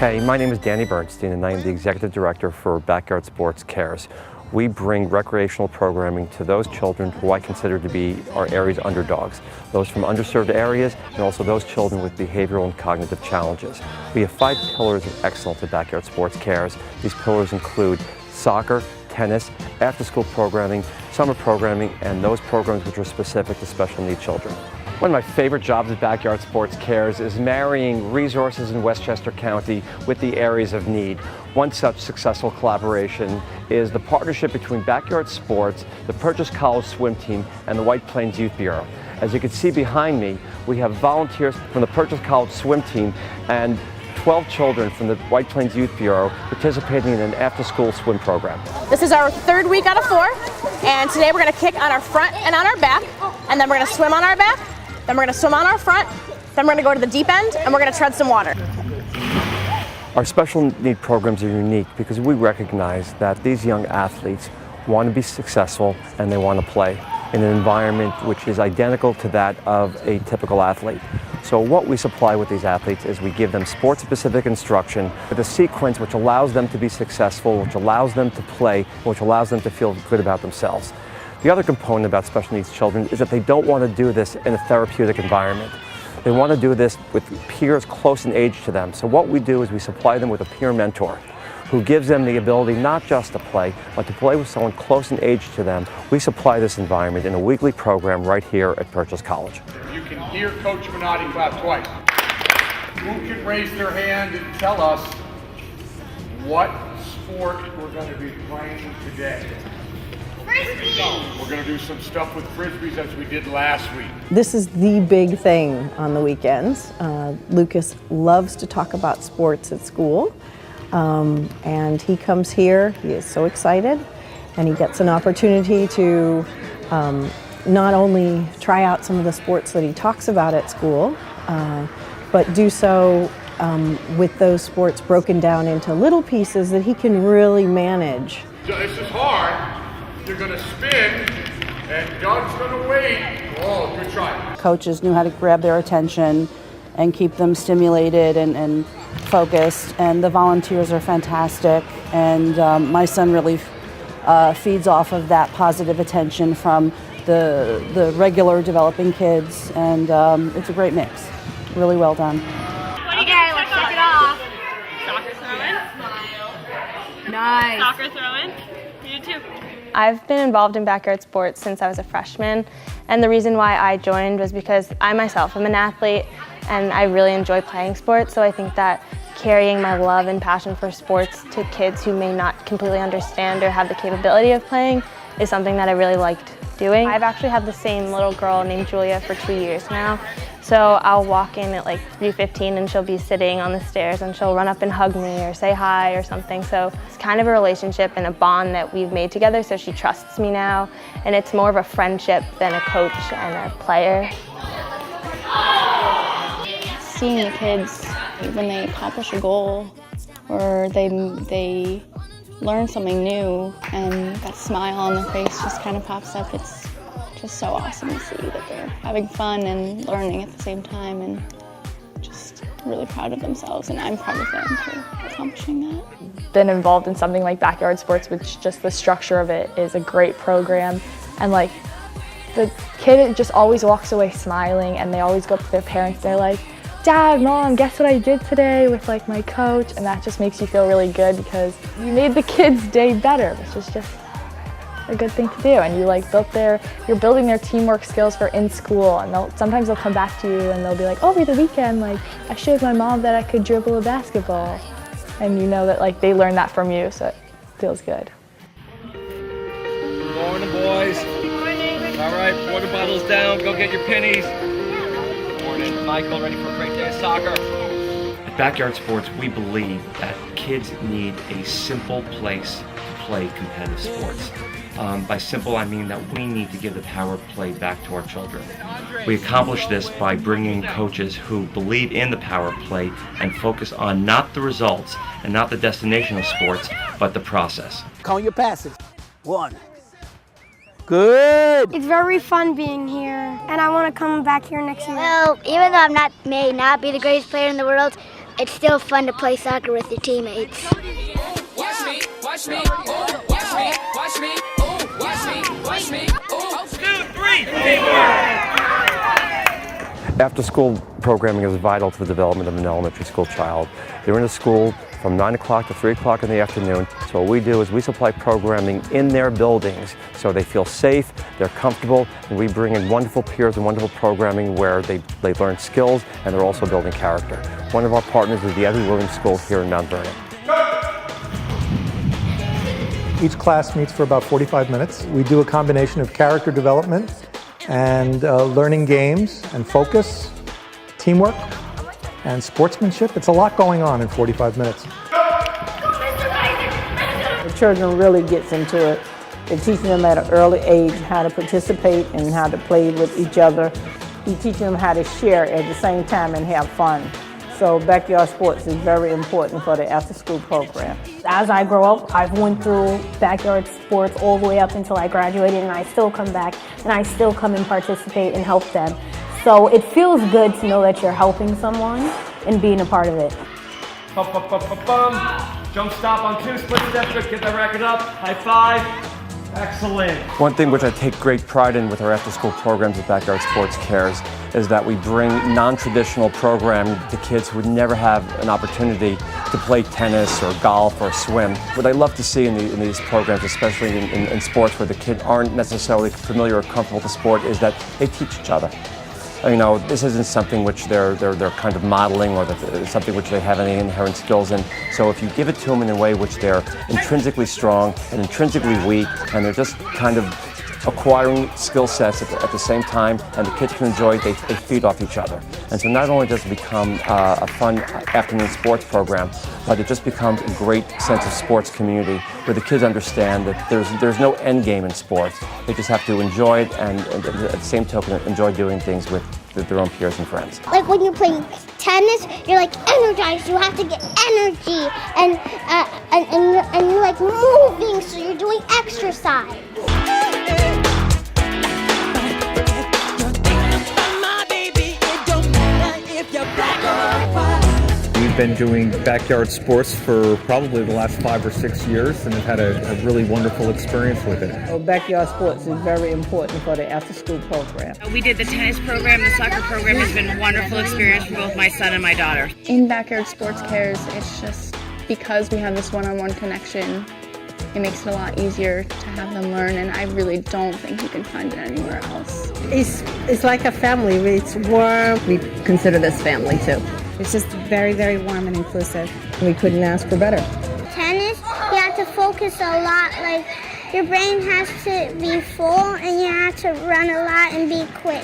Hey, my name is Danny Bernstein and I am the Executive Director for Backyard Sports Cares. We bring recreational programming to those children who I consider to be our area's underdogs, those from underserved areas and also those children with behavioral and cognitive challenges. We have 5 pillars of excellence at Backyard Sports Cares. These pillars include soccer, tennis, after-school programming, summer programming, and those programs which are specific to special needs children. One of my favorite jobs at Backyard Sports Cares is marrying resources in Westchester County with the areas of need. One such successful collaboration is the partnership between Backyard Sports, the Purchase College Swim Team, and the White Plains Youth Bureau. As you can see behind me, we have volunteers from the Purchase College Swim Team and 12 children from the White Plains Youth Bureau participating in an after-school swim program. This is our 3rd week out of 4, and today we're going to kick on our front and on our back, and then we're going to swim on our back, then we're going to swim on our front, then we're going to go to the deep end, and we're going to tread some water. Our special need programs are unique because we recognize that these young athletes want to be successful and they want to play in an environment which is identical to that of a typical athlete. So what we supply with these athletes is we give them sport-specific instruction with a sequence which allows them to be successful, which allows them to play, which allows them to feel good about themselves. The other component about special needs children is that they don't want to do this in a therapeutic environment. They want to do this with peers close in age to them. So what we do is we supply them with a peer mentor who gives them the ability not just to play, but to play with someone close in age to them. We supply this environment in a weekly program right here at Purchase College. You can hear Coach Minotti clap twice. Who can raise their hand and tell us what sport we're going to be playing today? Frisbee! We're going to do some stuff with Frisbees as we did last week. This is the big thing on the weekends. Lucas loves to talk about sports at school. And he comes here, he is so excited, and he gets an opportunity to not only try out some of the sports that he talks about at school, but do so with those sports broken down into little pieces that he can really manage. This is hard. You're going to spin, and Doug's going to wait. Oh, good try. Coaches knew how to grab their attention and keep them stimulated and focused, and the volunteers are fantastic, and my son really feeds off of that positive attention from the regular developing kids, and it's a great mix. Really well done. Okay, let's kick it off. Soccer throwing. Nice. Soccer throwing. You too. I've been involved in Backyard Sports since I was a freshman, and the reason why I joined was because I myself am an athlete and I really enjoy playing sports, so I think that carrying my love and passion for sports to kids who may not completely understand or have the capability of playing is something that I really liked doing. I've actually had the same little girl named Julia for 2 years now, so I'll walk in at like 3:15 and she'll be sitting on the stairs and she'll run up and hug me or say hi or something. So it's kind of a relationship and a bond that we've made together, so she trusts me now, and it's more of a friendship than a coach and a player. Seeing the kids when they accomplish a goal or they learn something new and that smile on their face just kind of pops up, it's just so awesome to see that they're having fun and learning at the same time, and just really proud of themselves, and I'm proud of them for accomplishing that. Been involved in something like Backyard Sports, which just the structure of it is a great program, and like the kid just always walks away smiling, and they always go up to their parents, they're like, "Dad, Mom, guess what I did today with like my coach?" And that just makes you feel really good because you made the kids' day better, which is just a good thing to do. And you like you're building their teamwork skills for in school, and sometimes they'll come back to you and they'll be like, "Over the weekend, like I showed my mom that I could dribble a basketball," and you know that like they learned that from you, so it feels good. Good morning, boys. Good morning. All right, water bottles down. Go get your pennies. Michael, ready for a great day of soccer. At Backyard Sports, we believe that kids need a simple place to play competitive sports. By simple, I mean that we need to give the power of play back to our children. We accomplish this by bringing coaches who believe in the power of play and focus on not the results and not the destination of sports, but the process. Count your passes. 1. Good. It's very fun being here, and I want to come back here next year. Well, even though may not be the greatest player in the world, It's still fun to play soccer with your teammates. Watch me, watch me, oh, watch me, watch me, oh, watch me, watch me, oh. 2, 3, After school programming is vital to the development of an elementary school child. They're in a school from 9 o'clock to 3 o'clock in the afternoon. So what we do is we supply programming in their buildings so they feel safe, they're comfortable, and we bring in wonderful peers and wonderful programming where they learn skills and they're also building character. One of our partners is the Edward Williams School here in Mount Vernon. Each class meets for about 45 minutes. We do a combination of character development and learning games and focus, teamwork, and sportsmanship. It's a lot going on in 45 minutes. The children really gets into it. They're teaching them at an early age how to participate and how to play with each other. We teach them how to share at the same time and have fun. So backyard sports is very important for the after-school program. As I grow up, I've went through backyard sports all the way up until I graduated, and I still come back and I still come and participate and help them. So it feels good to know that you're helping someone and being a part of it. Bum, bum, bum, bum, bum. Jump stop on 2, split step, get that racket up, high five. Excellent. One thing which I take great pride in with our after-school programs at Backyard Sports Cares is that we bring non-traditional programming to kids who would never have an opportunity to play tennis or golf or swim. What I love to see in these programs, especially in sports where the kids aren't necessarily familiar or comfortable with the sport, is that they teach each other. You know, this isn't something which they're kind of modeling or something which they have any inherent skills in. So if you give it to them in a way which they're intrinsically strong and intrinsically weak, and they're just kind of acquiring skill sets at the same time, and the kids can enjoy it, they feed off each other. And so not only does it become a fun afternoon sports program, but it just becomes a great sense of sports community where the kids understand that there's no end game in sports. They just have to enjoy it and at the same token enjoy doing things with their own peers and friends. Like when you're playing tennis, you're like energized. You have to get energy, and you're like moving, so you're doing exercise. We've been doing backyard sports for probably the last 5 or 6 years and have had a really wonderful experience with it. So backyard sports is very important for the after-school program. We did the tennis program, the soccer program has been a wonderful experience for both my son and my daughter. In Backyard Sports Cares, it's just because we have this one-on-one connection, it makes it a lot easier to have them learn, and I really don't think you can find it anywhere else. It's like a family. It's warm. We consider this family too. It's just very, very warm and inclusive. We couldn't ask for better. Tennis, you have to focus a lot. Like your brain has to be full, and you have to run a lot and be quick.